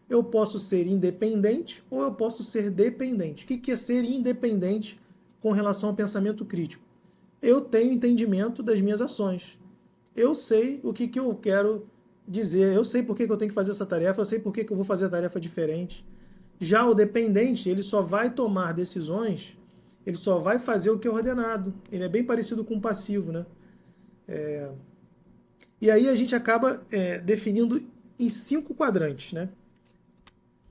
eu posso ser independente ou eu posso ser dependente. O que é ser independente com relação ao pensamento crítico? Eu tenho entendimento das minhas ações. Eu sei o que eu quero dizer, eu sei por que eu tenho que fazer essa tarefa, eu sei por que eu vou fazer a tarefa diferente. Já o dependente, ele só vai tomar decisões, ele só vai fazer o que é ordenado. Ele é bem parecido com o passivo, né? E aí a gente acaba definindo em 5 quadrantes, né?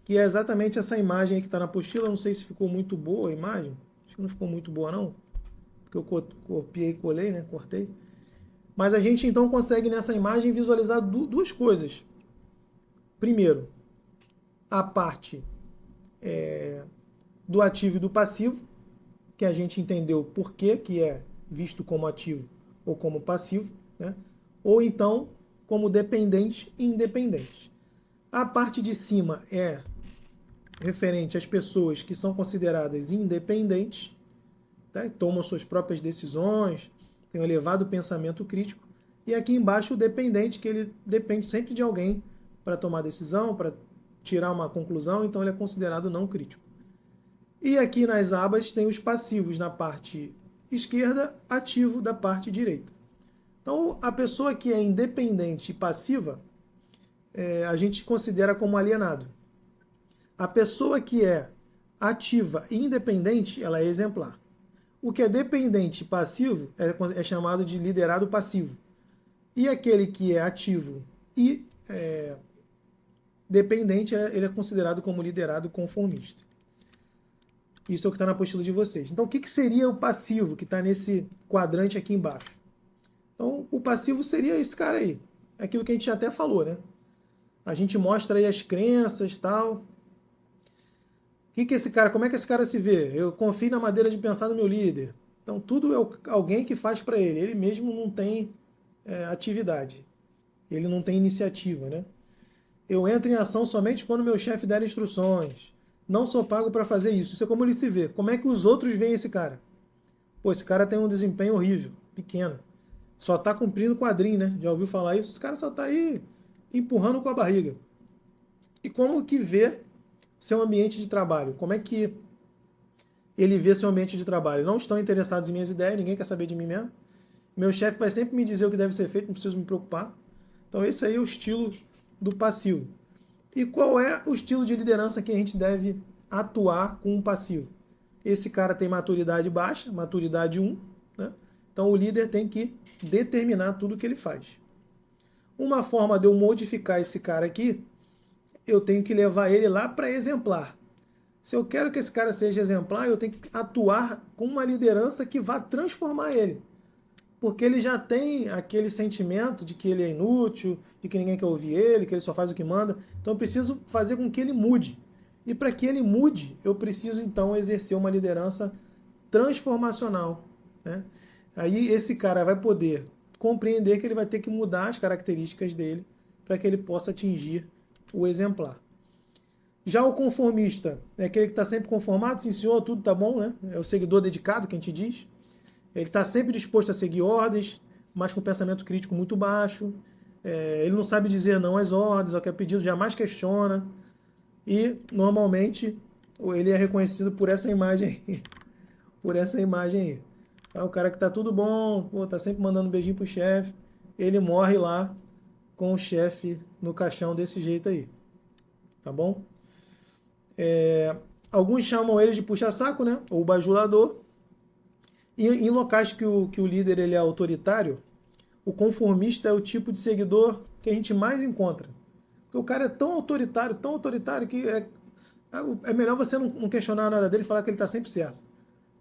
Que é exatamente essa imagem aí que está na apostila. Não sei se ficou muito boa a imagem. Acho que não ficou muito boa, não. Porque eu copiei e colei, né? Cortei. Mas a gente então consegue nessa imagem visualizar duas coisas. Primeiro, a parte do ativo e do passivo, que a gente entendeu por que é visto como ativo ou como passivo, né? Ou então como dependente e independente. A parte de cima é referente às pessoas que são consideradas independentes, tá? Tomam suas próprias decisões, têm um elevado pensamento crítico. E aqui embaixo o dependente, que ele depende sempre de alguém para tomar decisão, para tirar uma conclusão, então ele é considerado não crítico. E aqui nas abas tem os passivos na parte esquerda, ativo da parte direita. Então, a pessoa que é independente e passiva, a gente considera como alienado. A pessoa que é ativa e independente, ela é exemplar. O que é dependente e passivo é chamado de liderado passivo. E aquele que é ativo e dependente, ele é considerado como liderado conformista. Isso é o que está na apostila de vocês. Então, o que seria o passivo que está nesse quadrante aqui embaixo? Então, o passivo seria esse cara aí. Aquilo que a gente já até falou, né? A gente mostra aí as crenças e tal. Como é que esse cara se vê? Eu confio na maneira de pensar do meu líder. Então, tudo é alguém que faz para ele. Ele mesmo não tem atividade. Ele não tem iniciativa, né? Eu entro em ação somente quando meu chefe der instruções. Não sou pago para fazer isso. Isso é como ele se vê. Como é que os outros veem esse cara? Pô, esse cara tem um desempenho horrível, pequeno. Só está cumprindo quadrinho, né? Já ouviu falar isso? Esse cara só está aí empurrando com a barriga. E como que vê seu ambiente de trabalho? Como é que ele vê seu ambiente de trabalho? Não estão interessados em minhas ideias, ninguém quer saber de mim mesmo. Meu chefe vai sempre me dizer o que deve ser feito, não preciso me preocupar. Então esse aí é o estilo do passivo. E qual é o estilo de liderança que a gente deve atuar com um passivo. Esse cara tem maturidade baixa, maturidade 1, né? Então o líder tem que determinar tudo o que ele faz. Uma forma de eu modificar esse cara aqui, eu tenho que levar ele lá para exemplar. Se eu quero que esse cara seja exemplar, eu tenho que atuar com uma liderança que vá transformar ele. Porque ele já tem aquele sentimento de que ele é inútil, de que ninguém quer ouvir ele, que ele só faz o que manda. Então eu preciso fazer com que ele mude. E para que ele mude, eu preciso então exercer uma liderança transformacional, né? Aí esse cara vai poder compreender que ele vai ter que mudar as características dele para que ele possa atingir o exemplar. Já o conformista é aquele que está sempre conformado, sim senhor, tudo tá bom, né? É o seguidor dedicado, que a gente diz. Ele está sempre disposto a seguir ordens, mas com pensamento crítico muito baixo. Ele não sabe dizer não às ordens, ao que é pedido, jamais questiona. E, normalmente, ele é reconhecido por essa imagem aí. Por essa imagem aí. É o cara que tá tudo bom, pô, tá sempre mandando um beijinho pro chefe. Ele morre lá com o chefe no caixão desse jeito aí. Tá bom? Alguns chamam ele de puxa-saco, né? Ou bajulador. E em locais que o líder ele é autoritário, o conformista é o tipo de seguidor que a gente mais encontra. Porque o cara é tão autoritário que é melhor você não questionar nada dele e falar que ele está sempre certo.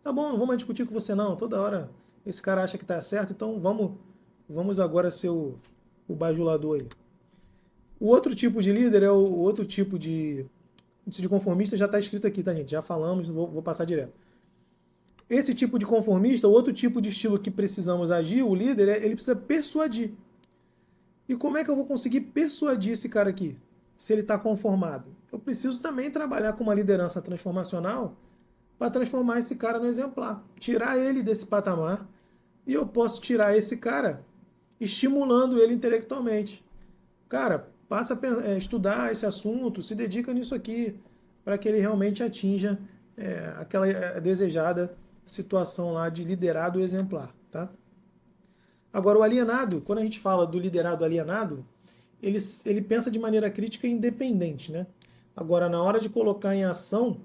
Tá bom, não vou mais discutir com você não. Toda hora esse cara acha que está certo, então vamos agora ser o bajulador aí. O outro tipo de líder é o outro tipo de conformista, já está escrito aqui, tá, gente? Já falamos, vou passar direto. Esse tipo de conformista, o outro tipo de estilo que precisamos agir, o líder, ele precisa persuadir. E como é que eu vou conseguir persuadir esse cara aqui, se ele está conformado? Eu preciso também trabalhar com uma liderança transformacional para transformar esse cara no exemplar, tirar ele desse patamar, e eu posso tirar esse cara estimulando ele intelectualmente. Cara, passa a estudar esse assunto, se dedica nisso aqui, para que ele realmente atinja aquela desejada situação lá de liderado exemplar, tá? Agora, o alienado, quando a gente fala do liderado alienado, ele pensa de maneira crítica e independente, né? Agora, na hora de colocar em ação,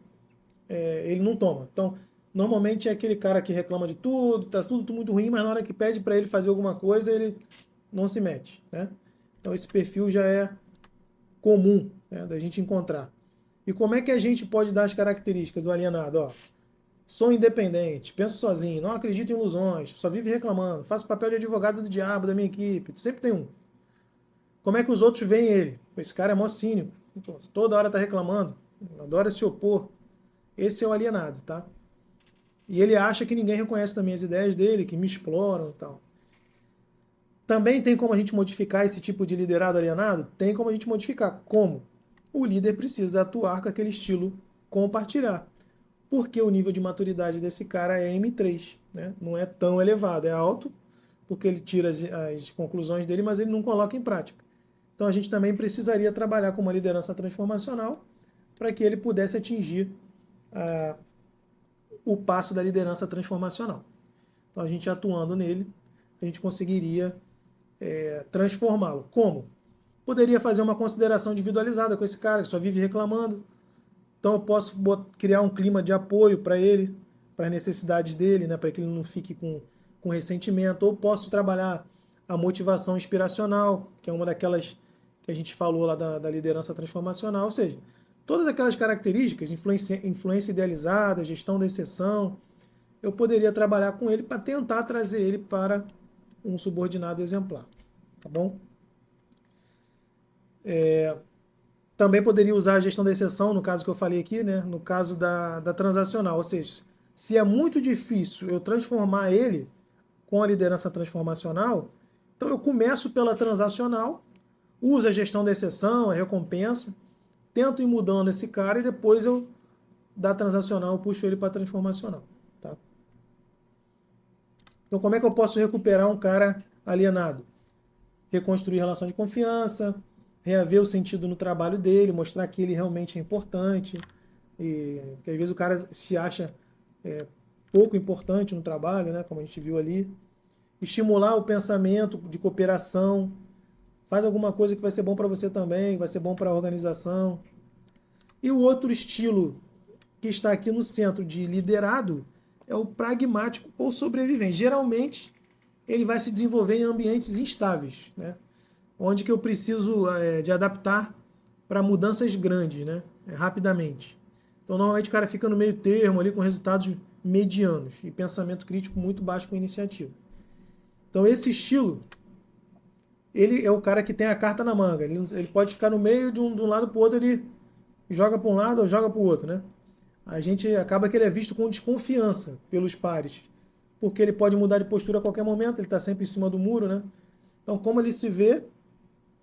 ele não toma. Então, normalmente é aquele cara que reclama de tudo, tá tudo muito ruim, mas na hora que pede para ele fazer alguma coisa, ele não se mete, né? Então, esse perfil já é comum, né, da gente encontrar. E como é que a gente pode dar as características do alienado? Ó, sou independente, penso sozinho, não acredito em ilusões, só vive reclamando, faço papel de advogado do diabo da minha equipe, sempre tem um. Como é que os outros veem ele? Esse cara é mó cínico, toda hora tá reclamando, adora se opor. Esse é o alienado, tá? E ele acha que ninguém reconhece também as ideias dele, que me exploram e tal. Também tem como a gente modificar esse tipo de liderado alienado? Tem como a gente modificar. Como? O líder precisa atuar com aquele estilo compartilhar. Porque o nível de maturidade desse cara é M3, né? Não é tão elevado, é alto, porque ele tira as conclusões dele, mas ele não coloca em prática. Então a gente também precisaria trabalhar com uma liderança transformacional para que ele pudesse atingir o passo da liderança transformacional. Então a gente atuando nele, a gente conseguiria transformá-lo. Como? Poderia fazer uma consideração individualizada com esse cara que só vive reclamando. Então eu posso criar um clima de apoio para ele, para as necessidades dele, né, para que ele não fique com ressentimento. Ou posso trabalhar a motivação inspiracional, que é uma daquelas que a gente falou lá da liderança transformacional. Ou seja, todas aquelas características, influência idealizada, gestão da exceção, eu poderia trabalhar com ele para tentar trazer ele para um subordinado exemplar. Tá bom? Também poderia usar a gestão da exceção, no caso que eu falei aqui, né? No caso da transacional. Ou seja, se é muito difícil eu transformar ele com a liderança transformacional, então eu começo pela transacional, uso a gestão da exceção, a recompensa, tento ir mudando esse cara e depois da transacional eu puxo ele para a transformacional. Tá? Então como é que eu posso recuperar um cara alienado? Reconstruir relação de confiança, reaver o sentido no trabalho dele, mostrar que ele realmente é importante, e que às vezes o cara se acha pouco importante no trabalho, né, como a gente viu ali. Estimular o pensamento de cooperação, faz alguma coisa que vai ser bom para você também, vai ser bom para a organização. E o outro estilo que está aqui no centro de liderado é o pragmático ou sobrevivente. Geralmente, ele vai se desenvolver em ambientes instáveis, né? Onde que eu preciso de adaptar para mudanças grandes, né? Rapidamente. Então, normalmente, o cara fica no meio termo, ali com resultados medianos e pensamento crítico muito baixo com iniciativa. Então, esse estilo, ele é o cara que tem a carta na manga. Ele pode ficar no meio de um lado para o outro, ele joga para um lado ou joga para o outro, né? A gente acaba que ele é visto com desconfiança pelos pares, porque ele pode mudar de postura a qualquer momento, ele está sempre em cima do muro, né? Então, como ele se vê,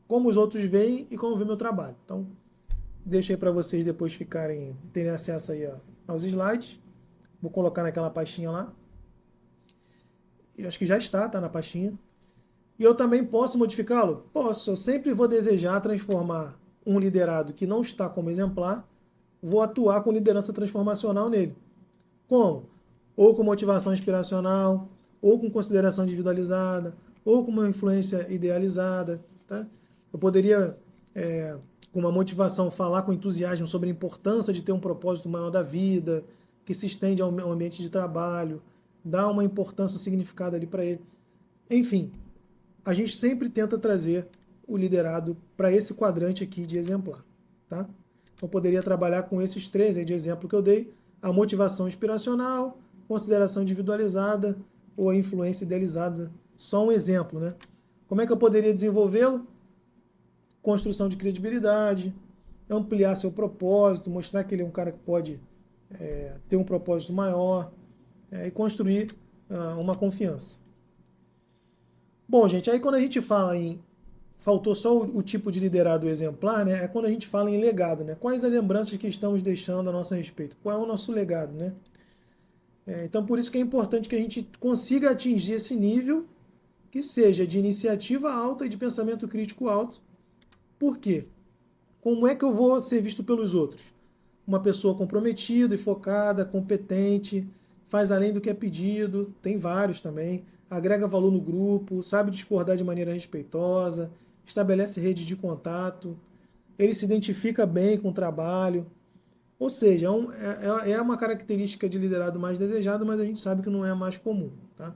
como os outros veem e como vê meu trabalho. Então, deixei para vocês depois terem acesso aí aos slides. Vou colocar naquela pastinha lá. Eu acho que já está na pastinha. E eu também posso modificá-lo? Posso. Eu sempre vou desejar transformar um liderado que não está como exemplar, vou atuar com liderança transformacional nele. Como? Ou com motivação inspiracional, ou com consideração individualizada, ou com uma influência idealizada. Tá? Eu poderia, com uma motivação, falar com entusiasmo sobre a importância de ter um propósito maior da vida, que se estende ao ambiente de trabalho, dar uma importância, um significado ali para ele. Enfim, a gente sempre tenta trazer o liderado para esse quadrante aqui de exemplar. Tá? Então, poderia trabalhar com esses três aí de exemplo que eu dei: a motivação inspiracional, consideração individualizada ou a influência idealizada. Só um exemplo, né? Como é que eu poderia desenvolvê-lo? Construção de credibilidade, ampliar seu propósito, mostrar que ele é um cara que pode ter um propósito maior e construir uma confiança. Bom, gente, aí quando a gente fala em faltou só o tipo de liderado exemplar, né? É quando a gente fala em legado, né? Quais as lembranças que estamos deixando a nosso respeito? Qual é o nosso legado, né? Então, por isso que é importante que a gente consiga atingir esse nível que seja de iniciativa alta e de pensamento crítico alto. Por quê? Como é que eu vou ser visto pelos outros? Uma pessoa comprometida e focada, competente, faz além do que é pedido, tem vários também, agrega valor no grupo, sabe discordar de maneira respeitosa, estabelece rede de contato, ele se identifica bem com o trabalho. Ou seja, é uma característica de liderado mais desejado, mas a gente sabe que não é a mais comum. Tá?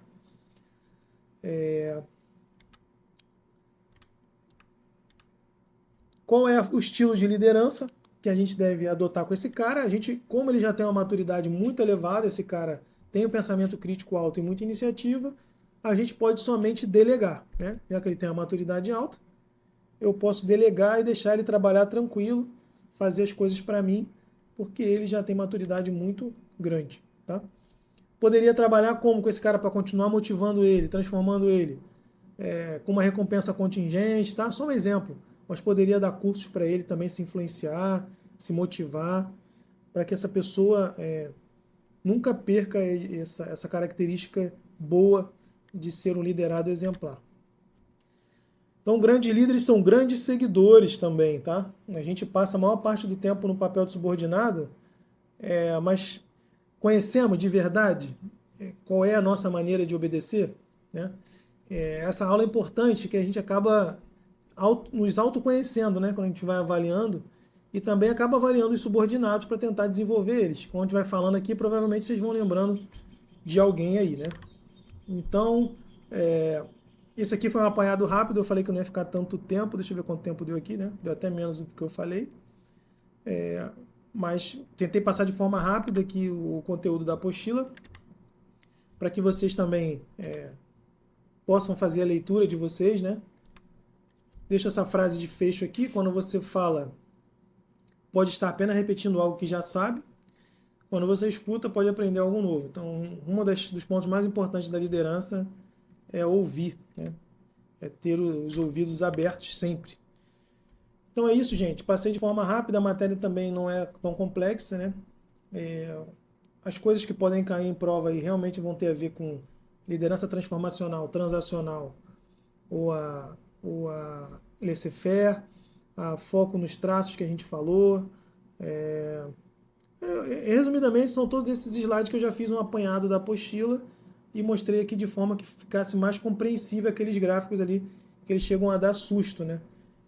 Qual é o estilo de liderança que a gente deve adotar com esse cara? A gente, como ele já tem uma maturidade muito elevada, esse cara tem um pensamento crítico alto e muita iniciativa, a gente pode somente delegar, né? Já que ele tem uma maturidade alta, eu posso delegar e deixar ele trabalhar tranquilo, fazer as coisas para mim, porque ele já tem maturidade muito grande, tá? Poderia trabalhar como com esse cara para continuar motivando ele, transformando ele, com uma recompensa contingente, tá? Só um exemplo. Mas poderia dar cursos para ele também se influenciar, se motivar, para que essa pessoa nunca perca essa característica boa de ser um liderado exemplar. Então, grandes líderes são grandes seguidores também, tá? A gente passa a maior parte do tempo no papel de subordinado, mas conhecemos de verdade qual é a nossa maneira de obedecer, né? Essa aula é importante, que a gente acaba nos autoconhecendo, né? Quando a gente vai avaliando, e também acaba avaliando os subordinados para tentar desenvolver eles. Quando a gente vai falando aqui, provavelmente vocês vão lembrando de alguém aí, né? Então, esse aqui foi um apanhado rápido, eu falei que não ia ficar tanto tempo, deixa eu ver quanto tempo deu aqui, né? Deu até menos do que eu falei. Mas tentei passar de forma rápida aqui o conteúdo da apostila, para que vocês também possam fazer a leitura de vocês, né? Deixa essa frase de fecho aqui. Quando você fala, pode estar apenas repetindo algo que já sabe. Quando você escuta, pode aprender algo novo. Então, dos pontos mais importantes da liderança é ouvir, né? É ter os ouvidos abertos sempre. Então é isso, gente. Passei de forma rápida, a matéria também não é tão complexa, né? As coisas que podem cair em prova aí realmente vão ter a ver com liderança transformacional, transacional ou a laissez-faire, a foco nos traços que a gente falou. Resumidamente, são todos esses slides que eu já fiz um apanhado da apostila e mostrei aqui de forma que ficasse mais compreensível aqueles gráficos ali, que eles chegam a dar susto, né?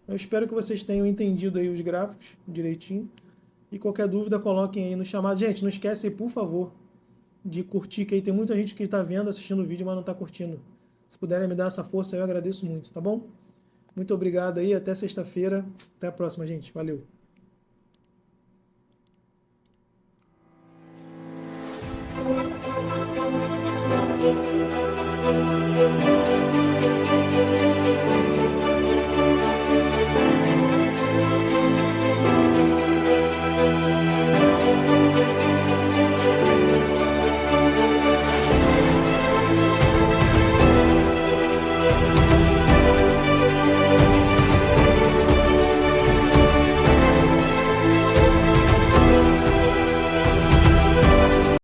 Eu espero que vocês tenham entendido aí os gráficos direitinho. E qualquer dúvida, coloquem aí no chamado. Gente, não esquece aí, por favor, de curtir, que aí tem muita gente que está vendo, assistindo o vídeo, mas não está curtindo. Se puderem me dar essa força, eu agradeço muito, tá bom? Muito obrigado aí, até sexta-feira. Até a próxima, gente. Valeu!